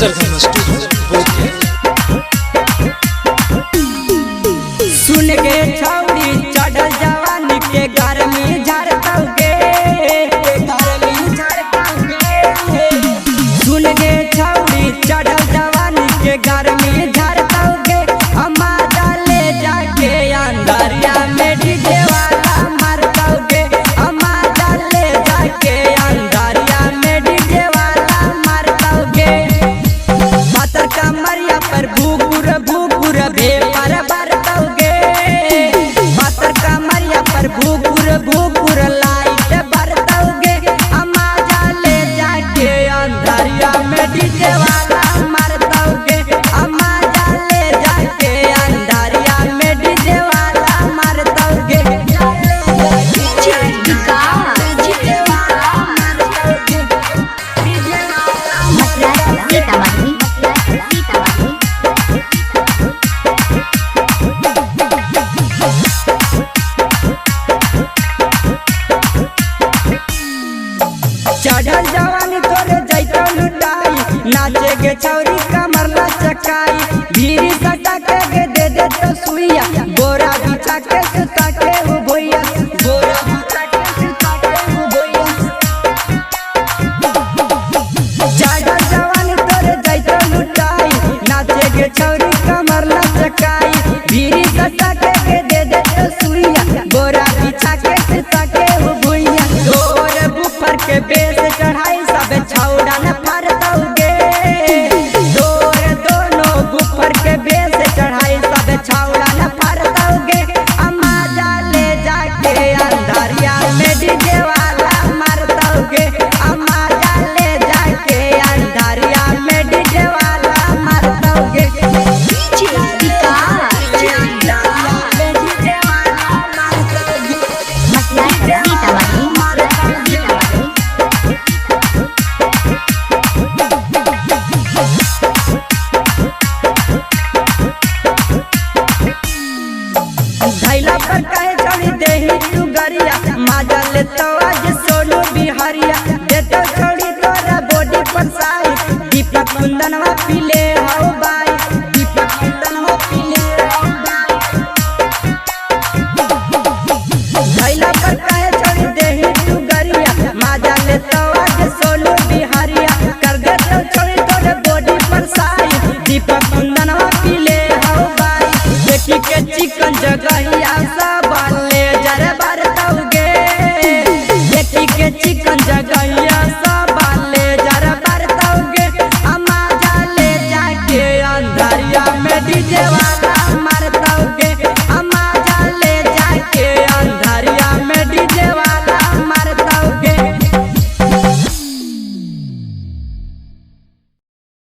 सरगम studio. सुन गे छौरी चढ़ल जवानी के गर्मी झड़कोगे, सुन गे छौरी चढ़ल जवानी के गर्मी झड़कोगे। अम्मा डाले जाके अंदरिया में डीजे वाला मारकोगे, अम्मा डाले जाके अंदरिया में डीजे वाला मारकोगे। पातर कमरिया पर भूगुर भूगुर भेपर बरतोगे, पातर कमरिया पर भूगुर भूगुर लाइट बरतोगे। अम्मा डाले जाके अंदरिया में डीजे वाला मारतोगे, अम्मा डाले जाके अंदरिया में डीजे वाला मारतोगे। चढ़ल जवानी तोरे जैतो लुटाई, नाचे गे छौरी कमर लचकाई। भीरी सटा के दे दे तो सुइया, बोरा बिछा के सुता के हो भैया, बोरा बिछा के सुता के हो भैया। चढ़ल जवानी तोरे जैतो लुटाई, नाचे गे छौरी कमर लचकाई। भीरी सटा के दे दे तो सुइया, बोरा बिछा के सुता के हो भैया। तोरे बुफर के बेस चढ़ाई सब छौड़ा न फरतोगे, तोरे दोनों बुफर के बेस चढ़ाई सब छौड़ा न फरतोगे। अम्मा डाले जाके अंदरिया में डीजे वाला मारतोगे, अम्मा डाले जाके अंदरिया में डीजे वाला मारतोगे। धैला पर कहे छोड़ी देही तू गरिया, माजा ले तो आज सोनू बिहारिया। देतो छोड़ी तोरा बॉडी पर साई, दीपक कुंदनवा पीले हो बाई।